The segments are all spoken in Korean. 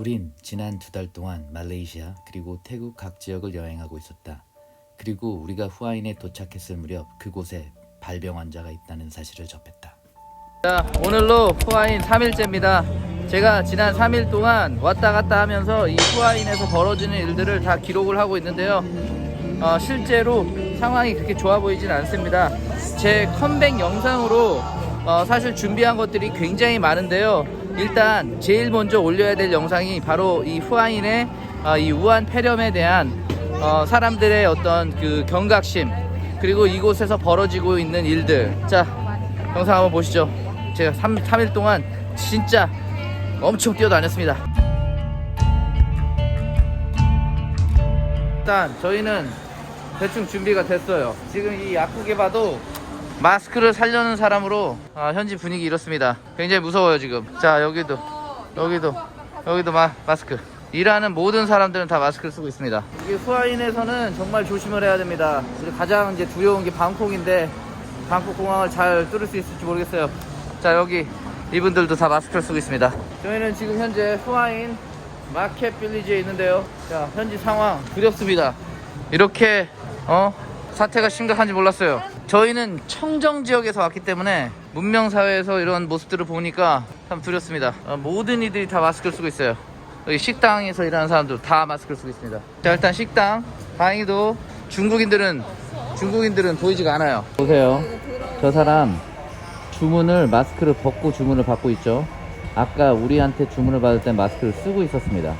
우린 지난 2달 동안 말레이시아 그리고 태국 각 지역을 여행하고 있었다. 그리고 우리가 후아인에 도착했을 무렵 그곳에 발병 환자가 있다는 사실을 접했다. 자, 오늘로 후아인 3일째입니다. 제가 지난 3일 동안 왔다 갔다 하면서 이 후아인에서 벌어지는 일들을 다 기록을 하고 있는데요. 실제로 상황이 그렇게 좋아 보이진 않습니다. 제 컴백 영상으로 사실 준비한 것들이 굉장히 많은데요. 일단 제일 먼저 올려야 될 영상이 바로 이 후아인의 이 우한 폐렴에 대한 사람들의 어떤 그 경각심, 그리고 이곳에서 벌어지고 있는 일들. 자, 영상 한번 보시죠. 제가 3일 동안 진짜 엄청 뛰어다녔습니다. 일단 저희는 대충 준비가 됐어요. 지금 이 약국에 봐도 마스크를 사려는 사람으로 현지 분위기 이렇습니다. 굉장히 무서워요 지금. 자, 여기도 마스크. 일하는 모든 사람들은 다 마스크를 쓰고 있습니다. 이게 후아인에서는 정말 조심을 해야 됩니다. 가장 이제 두려운 게 방콕인데 방콕 공항을 잘 뚫을 수 있을지 모르겠어요. 자, 여기 이분들도 다 마스크를 쓰고 있습니다. 저희는 지금 현재 후아인 마켓 빌리지에 있는데요. 자, 현지 상황 두렵습니다. 이렇게 사태가 심각한지 몰랐어요. 저희는 청정 지역에서 왔기 때문에 문명사회에서 이런 모습들을 보니까 참 두렵습니다. 모든 이들이 다 마스크를 쓰고 있어요. 여기 식당에서 일하는 사람들 다 마스크를 쓰고 있습니다. 자, 일단 식당, 다행히도 중국인들은 보이지가 않아요. 보세요, 저 사람 주문을 마스크를 벗고 주문을 받고 있죠. 아까 우리한테 주문을 받을 때 마스크를 쓰고 있었습니다.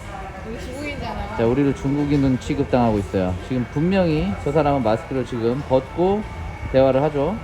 중국인잖아. 자, 우리를 중국인 취급당하고 있어요. 지금 분명히 저 사람은 마스크를 지금 벗고 대화를 하죠.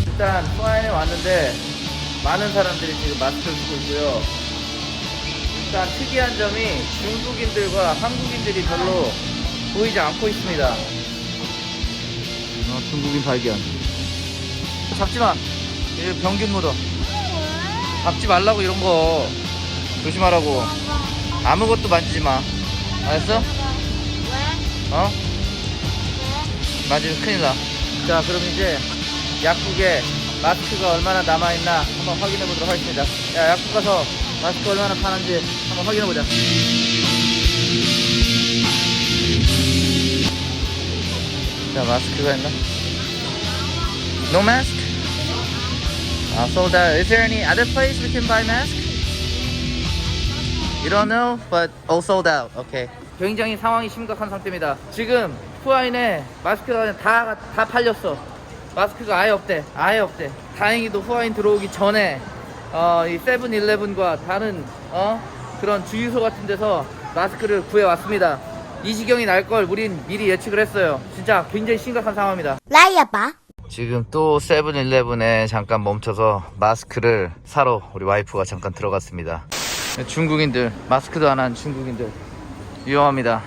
일단 후아인에 왔는데 많은 사람들이 지금 마스크를 쓰고 있고요. 일단 특이한 점이 중국인들과 한국인들이 별로 보이지 않고 있습니다. 중국인 발견. 잡지마. 이게 병균 묻어. 잡지 말라고, 이런 거 조심하라고. 아무것도 만지지마. 알았어? 만지면 큰일 나. 자, 그럼 이제 약국에 마스크가 얼마나 남아있나 한번 확인해 보도록 하겠습니다. 야, 약국 가서 마스크 얼마나 파는지 한번 확인해 보자. 자, 마스크가 있나? No mask? Sold out. Is there any other place we can buy mask? You don't know, but all sold out. Okay. 굉장히 상황이 심각한 상태입니다. 지금 후아인에 마스크가 다 팔렸어. 마스크가 아예 없대. 다행히도 후아인 들어오기 전에 이 세븐일레븐과 다른 그런 주유소 같은 데서 마스크를 구해왔습니다. 이 지경이 날 걸 우린 미리 예측을 했어요. 진짜 굉장히 심각한 상황입니다. 라이아빠. 지금 또 세븐일레븐에 잠깐 멈춰서 마스크를 사러 우리 와이프가 잠깐 들어갔습니다. 중국인들, 마스크도 안 한 중국인들 위험합니다.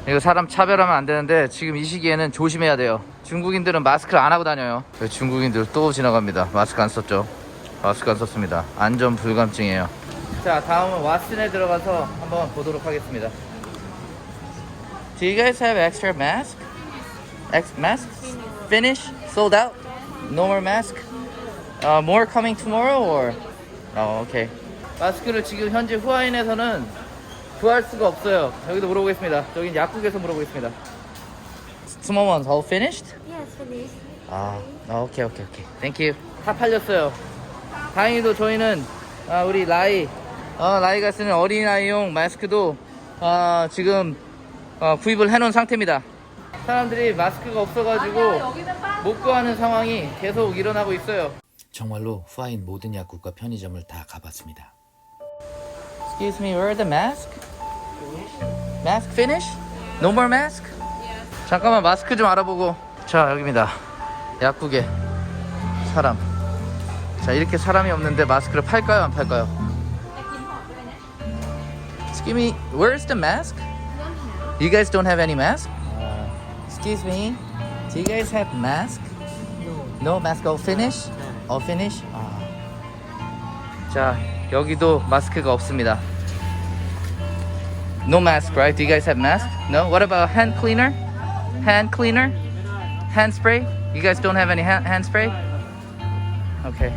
이거 사람 차별하면 안 되는데 지금 이 시기에는 조심해야 돼요. 중국인들은 마스크를 안 하고 다녀요. 중국인들 또 지나갑니다. 마스크 안 썼죠? 마스크 안 썼습니다. 안전 불감증이에요. 자, 다음은 왓슨에 들어가서 한번 보도록 하겠습니다. Do you guys have extra mask? Masks? Finish? Sold out? No more mask? More coming tomorrow or? Okay. 마스크를 지금 현재 후아인에서는 구할 수가 없어요. 여기도 물어보겠습니다. 여긴 약국에서 물어보겠습니다. Small ones all finished? Yes, finished. Okay. Thank you. 다 팔렸어요. 다행히도 저희는 우리 라이가 쓰는 어린아이용 마스크도 지금 구입을 해놓은 상태입니다. 사람들이 마스크가 없어가지고 못 구하는 상황이 계속 일어나고 있어요. 정말로 후아인 모든 약국과 편의점을 다 가봤습니다. Excuse me, where are the mask? Mask finish? No more mask? 잠깐만 마스크 좀 알아보고. 자 여기입니다. 약국에 사람. 자 이렇게 사람이 없는데 마스크를 팔까요 안 팔까요? Excuse me, where's the mask? You guys don't have any mask? Excuse me, do you guys have mask? No mask. All finish? All finish? 자 여기도 마스크가 없습니다. No mask, right? Do you guys have mask? No? What about hand cleaner? Hand cleaner? Hand spray? You guys don't have any hand spray? Okay.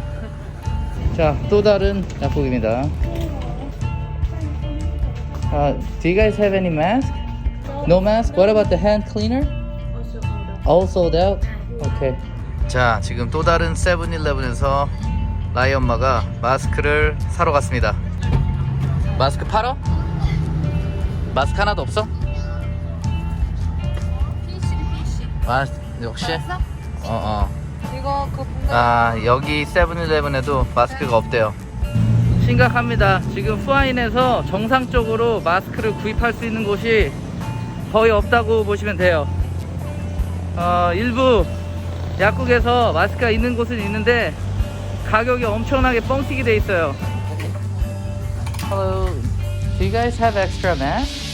자, 또 다른 약국입니다. Do you guys have any mask? No mask? What about the hand cleaner? All sold out? Okay. 자, 지금 또 다른 세븐일레븐에서 라이 엄마가 마스크를 사러 갔습니다. 마스크 팔어? 마스크 하나도 없어? 역시? 이거 그 여기 세븐일레븐에도 마스크가 없대요. 심각합니다. 지금 후아인에서 정상적으로 마스크를 구입할 수 있는 곳이 거의 없다고 보시면 돼요. 일부 약국에서 마스크가 있는 곳은 있는데 가격이 엄청나게 뻥튀기 돼 있어요. Hello, do you guys have extra mask?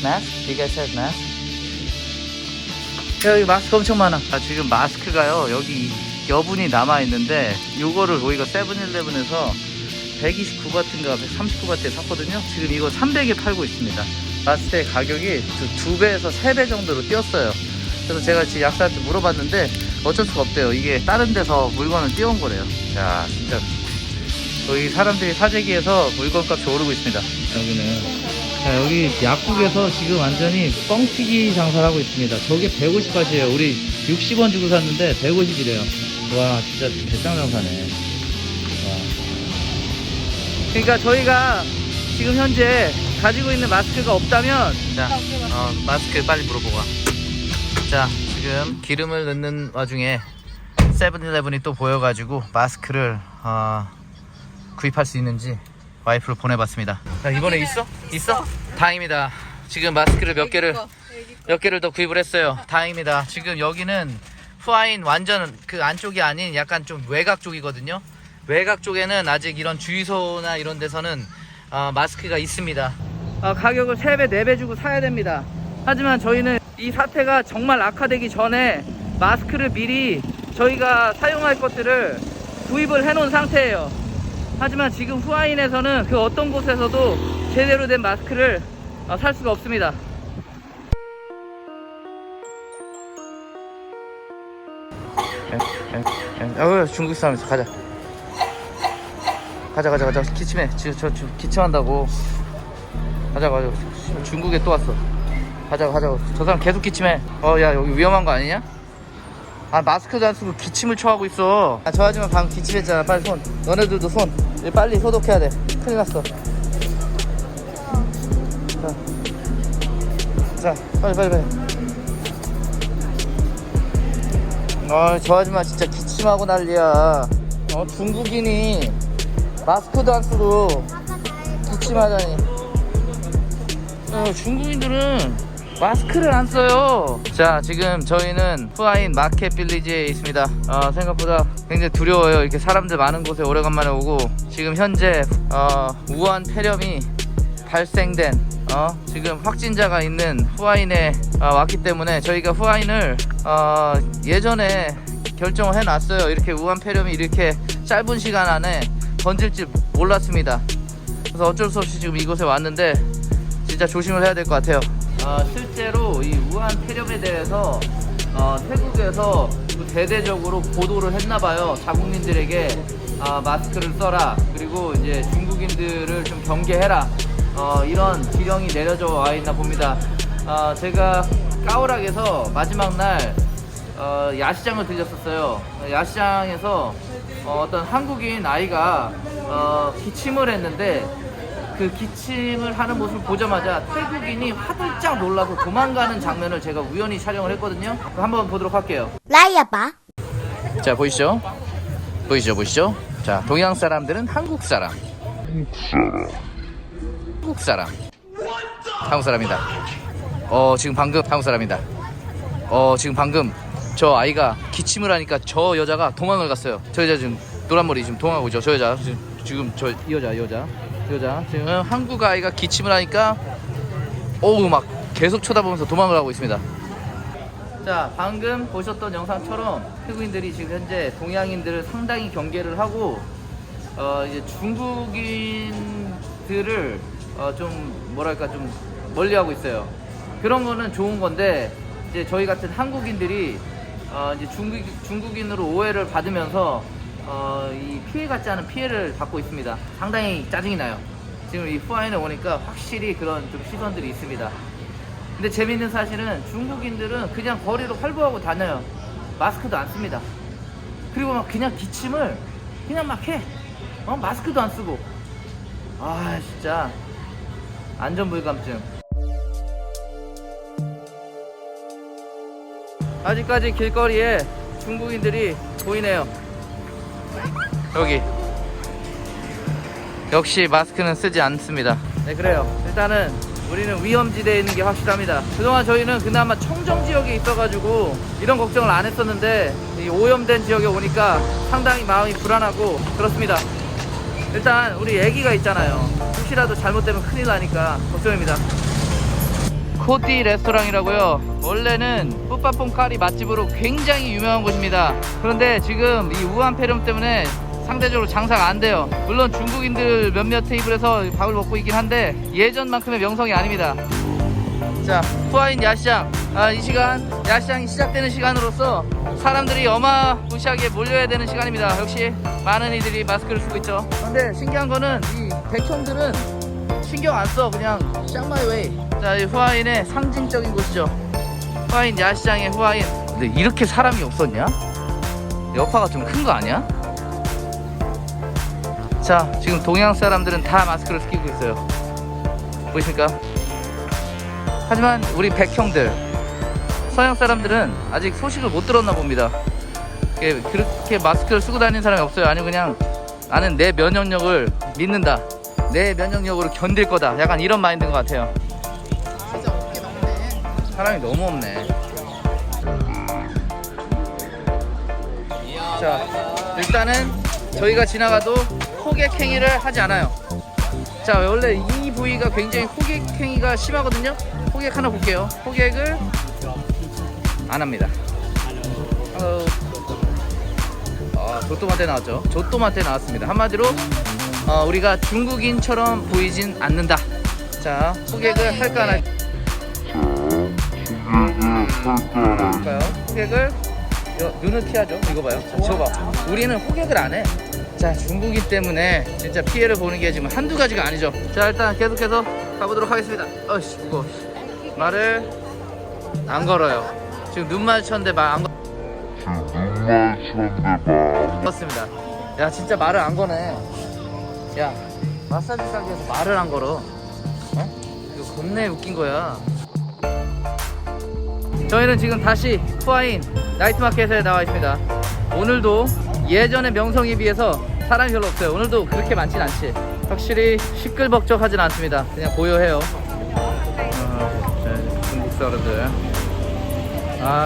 Mask? Do you guys have mask? 여기 마스크 엄청 많아. 지금 마스크가요 여기 여분이 남아있는데 요거를 저희가 세븐일레븐에서 129바트인가 139바트에 샀거든요. 지금 이거 300에 팔고 있습니다. 봤을 때 가격이 2배에서 3배 정도로 뛰었어요. 그래서 제가 지금 약사한테 물어봤는데 어쩔 수가 없대요. 이게 다른 데서 물건을 띄운 거래요. 자 진짜 여기 사람들이 사재기에서 물건값이 오르고 있습니다. 여기는 자, 여기 약국에서 지금 완전히 뻥튀기 장사를 하고 있습니다. 저게 150바트예요. 우리 60원 주고 샀는데 150이래요. 와 진짜 대장 장사네. 와. 그러니까 저희가 지금 현재 가지고 있는 마스크가 없다면 자, 마스크 빨리 물어보고 와. 자 지금 기름을 넣는 와중에 세븐일레븐이 또 보여가지고 마스크를 구입할 수 있는지 와이프를 보내봤습니다. 자, 이번에 있어? 있어? 다행입니다. 지금 마스크를 몇 개를 더 구입을 했어요. 다행입니다. 지금 여기는 후아인 완전 그 안쪽이 아닌 약간 좀 외곽 쪽이거든요. 외곽 쪽에는 아직 이런 주유소나 이런 데서는 마스크가 있습니다. 가격을 3배, 4배 주고 사야 됩니다. 하지만 저희는 이 사태가 정말 악화되기 전에 마스크를 미리 저희가 사용할 것들을 구입을 해놓은 상태예요. 하지만 지금 후아인에서는 그 어떤 곳에서도 제대로 된 마스크를 살 수가 없습니다. 중국 사람 있어. 가자. 기침해. 저 기침한다고. 가자. 중국에 또 왔어. 가자. 저 사람 계속 기침해. 야 여기 위험한 거 아니냐? 마스크도 안 쓰고 기침을 쳐하고 있어. 저 아줌마 방금 기침했잖아. 빨리 손. 너네들도 손. 빨리 소독해야 돼. 큰일 났어. 자, 빨리. 저 아줌마 진짜 기침하고 난리야. 중국인이 마스크도 안 쓰고 기침하다니. 중국인들은 마스크를 안 써요. 자 지금 저희는 후아인 마켓 빌리지에 있습니다. 생각보다 굉장히 두려워요. 이렇게 사람들 많은 곳에 오래간만에 오고 지금 현재 우한 폐렴이 발생된 지금 확진자가 있는 후아인에 왔기 때문에 저희가 후아인을 예전에 결정을 해놨어요. 이렇게 우한 폐렴이 이렇게 짧은 시간 안에 번질 줄 몰랐습니다. 그래서 어쩔 수 없이 지금 이곳에 왔는데 진짜 조심을 해야 될 것 같아요. 실제로 이 우한 폐렴에 대해서 태국에서 대대적으로 보도를 했나봐요. 자국민들에게 마스크를 써라. 그리고 이제 중국인들을 좀 경계해라. 이런 지령이 내려져 와 있나 봅니다. 제가 까오락에서 마지막 날 야시장을 들렸었어요. 야시장에서 어떤 한국인 아이가 기침을 했는데 그 기침을 하는 모습을 보자마자 태국인이 화들짝 놀라서 도망가는 장면을 제가 우연히 촬영을 했거든요. 한번 보도록 할게요. 라이아바. 자 보이시죠? 보이시죠, 보이시죠? 자, 동양 사람들은 한국 사람. 한국 사람. 한국 사람이다. 지금 방금 한국 사람이다. 지금 방금 저 아이가 기침을 하니까 저 여자가 도망을 갔어요. 저 여자 지금 노란 머리 지금 도망가고 있죠. 저 여자 지금 이 여자 지금 한국 아이가 기침을 하니까 막 계속 쳐다보면서 도망을 하고 있습니다. 자, 방금 보셨던 영상처럼 태국인들이 지금 현재 동양인들을 상당히 경계를 하고 이제 중국인들을 좀 뭐랄까 좀 멀리하고 있어요. 그런 거는 좋은 건데 이제 저희 같은 한국인들이 이제 중국인으로 오해를 받으면서 이 피해 같지 않은 피해를 받고 있습니다. 상당히 짜증이 나요. 지금 이 후아인에 오니까 확실히 그런 좀 시선들이 있습니다. 근데 재밌는 사실은 중국인들은 그냥 거리로 활보하고 다녀요. 마스크도 안 씁니다. 그리고 막 그냥 기침을 그냥 막 해. 마스크도 안 쓰고. 진짜 안전불감증. 아직까지 길거리에 중국인들이 보이네요. 여기 역시 마스크는 쓰지 않습니다. 네, 그래요. 일단은 우리는 위험지대에 있는 게 확실합니다. 그동안 저희는 그나마 청정지역에 있어가지고 이런 걱정을 안 했었는데 이 오염된 지역에 오니까 상당히 마음이 불안하고 그렇습니다. 일단 우리 애기가 있잖아요. 혹시라도 잘못되면 큰일 나니까 걱정입니다. 코디 레스토랑이라고요. 원래는 뿌빠퐁 카리 맛집으로 굉장히 유명한 곳입니다. 그런데 지금 이 우한 폐렴 때문에 상대적으로 장사가 안 돼요. 물론 중국인들 몇몇 테이블에서 밥을 먹고 있긴 한데 예전만큼의 명성이 아닙니다. 자, 후아인 야시장. 이 시간 야시장이 시작되는 시간으로서 사람들이 어마무시하게 몰려야 되는 시간입니다. 역시 많은 이들이 마스크를 쓰고 있죠. 근데 신기한 거는 이 백형들은 신경 안 써. 그냥 샹마이웨이. 자, 이 후아인의 상징적인 곳이죠. 후아인 야시장의 후아인. 근데 이렇게 사람이 없었냐? 여파가 좀 큰 거 아니야? 자, 지금 동양 사람들은 다 마스크를 끼고 있어요. 보이십니까? 하지만 우리 백형들, 서양 사람들은 아직 소식을 못 들었나 봅니다. 그렇게 마스크를 쓰고 다니는 사람이 없어요. 아니면 그냥 나는 내 면역력을 믿는다, 내 면역력으로 견딜 거다, 약간 이런 마인드인 것 같아요. 사람이 너무 없네. 자, 일단은 저희가 지나가도 호객행위를 하지 않아요. 자, 원래 이 부위가 굉장히 호객행위가 심하거든요. 호객 하나 볼게요. 호객을 안 합니다. 조또마테 나왔죠. 조또마테 나왔습니다. 한마디로 우리가 중국인처럼 보이진 않는다. 자, 호객을 할까 안 할까요? 호객을 눈을 피하죠. 이거 봐요. 자, 저거 봐. 우리는 호객을 안 해. 자, 중국인 때문에 진짜 피해를 보는 게 지금 한두 가지가 아니죠. 자, 일단 계속해서 가보도록 하겠습니다. 이거 말을 안 걸어요. 지금 눈 마주쳤는데 말 안 걸었습니다. 야, 진짜 말을 안 거네. 야, 마사지 가게에서 말을 안 걸어. 이거 겁내 웃긴 거야. 저희는 지금 다시 후아인 나이트마켓에 나와 있습니다. 오늘도 예전의 명성에 비해서 사람이 별로 없어요. 오늘도 그렇게 많진 않지. 확실히 시끌벅적하진 않습니다. 그냥 고요해요. 중국 사람들.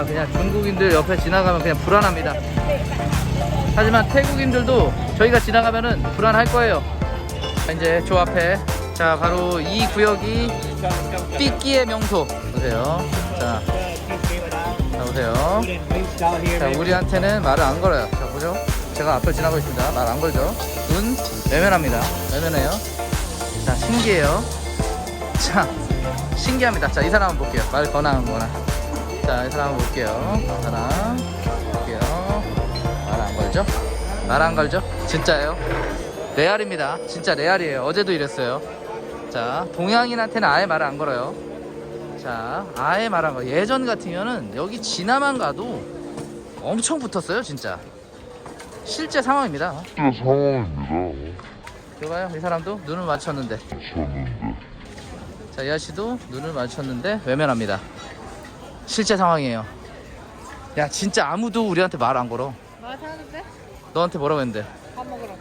그냥 중국인들 옆에 지나가면 그냥 불안합니다. 하지만 태국인들도 저희가 지나가면은 불안할 거예요. 이제 저 앞에, 자, 바로 이 구역이 삐끼의 명소. 보세요. 자, 보세요. 자, 우리한테는 말을 안 걸어요. 자, 보죠. 제가 앞을 지나고 있습니다. 말 안 걸죠. 눈 외면합니다. 외면해요. 자, 신기해요. 자, 신기합니다. 자, 이 사람 한번 볼게요. 말 거나 거나. 자, 이 사람 한번 볼게요. 이 사람 볼게요. 말 안 걸죠? 말 안 걸죠? 진짜예요. 레알입니다. 진짜 레알이에요. 어제도 이랬어요. 자, 동양인한테는 아예 말을 안 걸어요. 자, 아예 말 안 걸어요. 예전 같으면은 여기 지나만 가도 엄청 붙었어요. 진짜 실제 상황입니다. 이거 봐요. 이 사람도 눈을 맞췄는데. 자, 이 아저씨도 눈을 맞췄는데 외면합니다. 실제 상황이에요. 야, 진짜 아무도 우리한테 말 안 걸어. 말 하는데? 너한테 뭐라고 했는데? 밥 먹으러 가.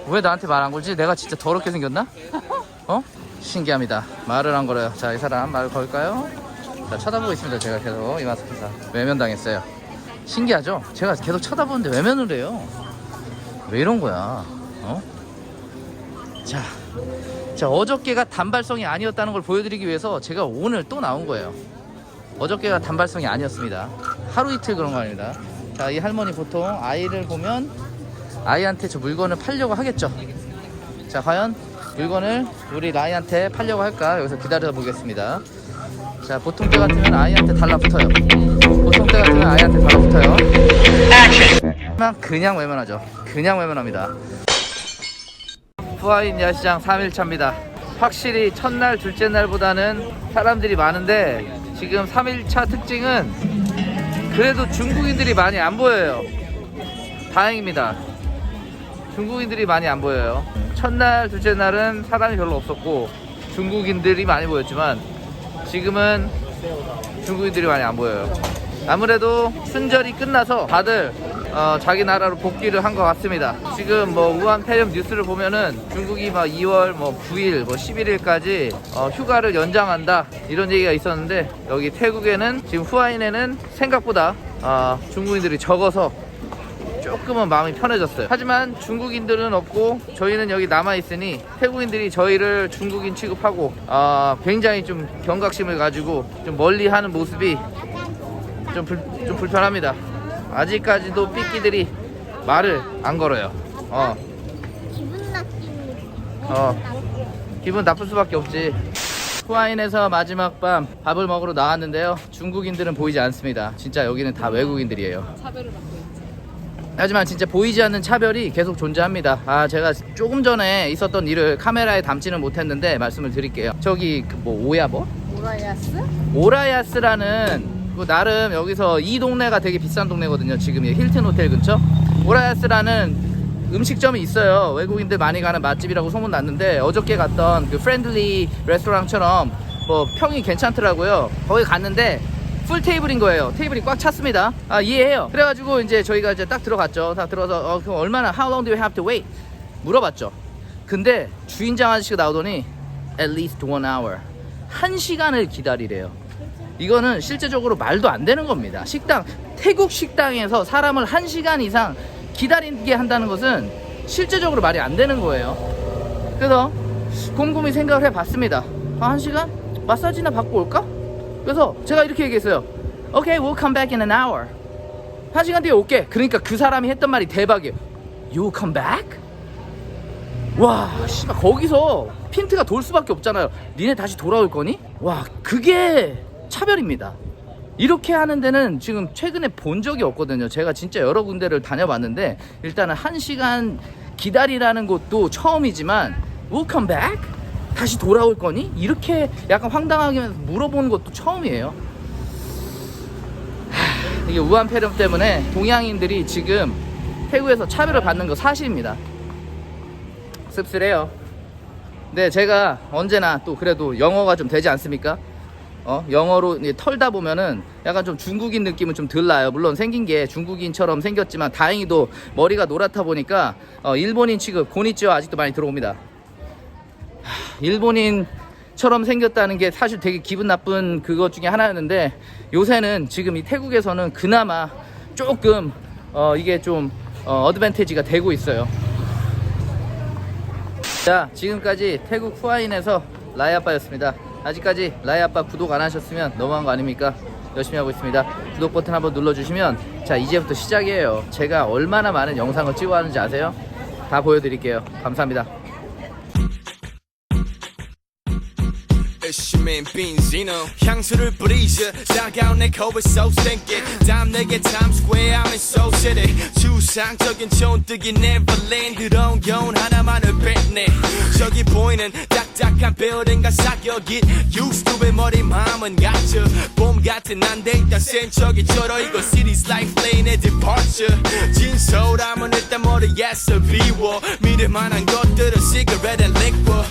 왜 나한테 말 안 걸지? 내가 진짜 더럽게 생겼나? 어? 신기합니다. 말을 안 걸어요. 자, 이 사람 말 걸까요? 자, 쳐다보고 있습니다. 제가 계속 이 마스크사 외면당했어요. 신기하죠? 제가 계속 쳐다보는데 외면을 해요. 왜 이런 거야? 어? 자, 어저께가 단발성이 아니었다는 걸 보여드리기 위해서 제가 오늘 또 나온 거예요. 어저께가 단발성이 아니었습니다. 하루 이틀 그런 거 아닙니다. 자, 이 할머니 보통 아이를 보면 아이한테 저 물건을 팔려고 하겠죠. 자, 과연 물건을 우리 라이한테 팔려고 할까? 여기서 기다려 보겠습니다. 자, 보통 때 같으면 아이한테 달라붙어요. 보통 때 같으면 아이한테 달라붙어요. 하지만 그냥 외면하죠. 그냥 외면합니다. 후아인 야시장 3일차입니다. 확실히 첫날, 둘째 날보다는 사람들이 많은데 지금 3일차 특징은 그래도 중국인들이 많이 안 보여요. 다행입니다. 중국인들이 많이 안 보여요. 첫날, 둘째 날은 사람이 별로 없었고 중국인들이 많이 보였지만 지금은 중국인들이 많이 안 보여요. 아무래도 순절이 끝나서 다들 자기 나라로 복귀를 한 것 같습니다. 지금 뭐 우한 폐렴 뉴스를 보면은 중국이 막 2월 뭐 9일 뭐 11일까지 휴가를 연장한다 이런 얘기가 있었는데 여기 태국에는 지금 후아인에는 생각보다 중국인들이 적어서 조금은 마음이 편해졌어요. 하지만 중국인들은 없고 저희는 여기 남아있으니 태국인들이 저희를 중국인 취급하고 굉장히 좀 경각심을 가지고 좀 멀리하는 모습이 좀 불편합니다. 아직까지도 삐끼들이 말을 안 걸어요. 기분 나쁠 수밖에 없지. 후아인에서 마지막 밤 밥을 먹으러 나왔는데요. 중국인들은 보이지 않습니다. 진짜 여기는 다 외국인들이에요. 차별을 받고 있지. 하지만 진짜 보이지 않는 차별이 계속 존재합니다. 제가 조금 전에 있었던 일을 카메라에 담지는 못했는데 말씀을 드릴게요. 저기 뭐 오야버? 오라야스? 오라야스라는 나름 여기서 이 동네가 되게 비싼 동네거든요. 지금 힐튼 호텔 근처 오라야스라는 음식점이 있어요. 외국인들 많이 가는 맛집이라고 소문났는데 어저께 갔던 그 프렌들리 레스토랑처럼 뭐 평이 괜찮더라고요. 거기 갔는데 풀 테이블인 거예요. 테이블이 꽉 찼습니다. 이해해요. 그래가지고 이제 저희가 이제 딱 들어갔죠. 딱 들어서 그럼 얼마나 how long do you have to wait? 물어봤죠. 근데 주인장 아저씨가 나오더니 at least 1 hour 1시간을 기다리래요. 이거는 실제적으로 말도 안 되는 겁니다. 태국 식당에서 사람을 1시간 이상 기다리게 한다는 것은 실제적으로 말이 안 되는 거예요. 그래서 곰곰이 생각을 해봤습니다. 1시간? 마사지나 받고 올까? 그래서 제가 이렇게 얘기했어요. Okay, we'll come back in an hour. 1시간 뒤에 올게. 그러니까 그 사람이 했던 말이 대박이에요. You will come back? 와, 씨발 거기서 핀트가 돌 수밖에 없잖아요. 니네 다시 돌아올 거니? 와, 그게 차별입니다. 이렇게 하는 데는 지금 최근에 본 적이 없거든요. 제가 진짜 여러 군데를 다녀봤는데 일단은 1시간 기다리라는 것도 처음이지만 We'll come back? 다시 돌아올 거니? 이렇게 약간 황당하게 물어보는 것도 처음이에요. 이게 우한 폐렴 때문에 동양인들이 지금 태국에서 차별을 받는 거 사실입니다. 씁쓸해요. 근데 제가 언제나 또 그래도 영어가 좀 되지 않습니까? 영어로 털다 보면은 약간 좀 중국인 느낌은 좀 덜 나요. 물론 생긴 게 중국인처럼 생겼지만 다행히도 머리가 노랗다 보니까 일본인 취급, 고니치와 아직도 많이 들어옵니다. 일본인처럼 생겼다는 게 사실 되게 기분 나쁜 그것 중에 하나였는데 요새는 지금 이 태국에서는 그나마 조금 이게 좀 어드밴티지가 되고 있어요. 자, 지금까지 태국 후아인에서 라이아빠였습니다. 아직까지 라이아빠 구독 안 하셨으면 너무한 거 아닙니까? 열심히 하고 있습니다. 구독 버튼 한번 눌러주시면 자, 이제부터 시작이에요. 제가 얼마나 많은 영상을 찍어 하는지 아세요? 다 보여드릴게요. 감사합니다. 열심히 빈지노 향수를 뿌리셔 차가운 내 코에 쏘생게 다음 내게 타임스퀘어 I'm in Soul City 추상적인 촌뜨기 네버랜드 들어온 겨운 하나만을 뱉네 저기 보이는 딱딱한 빌딩과 사격이 Used to be 머리 마음은 갇혀 봄 같은 난데 일단 센 척이 쩔어 이거 City's life lane의 departure 진솔함은 일단 머리에서 비워 믿을 만한 것들은 cigarette and liquor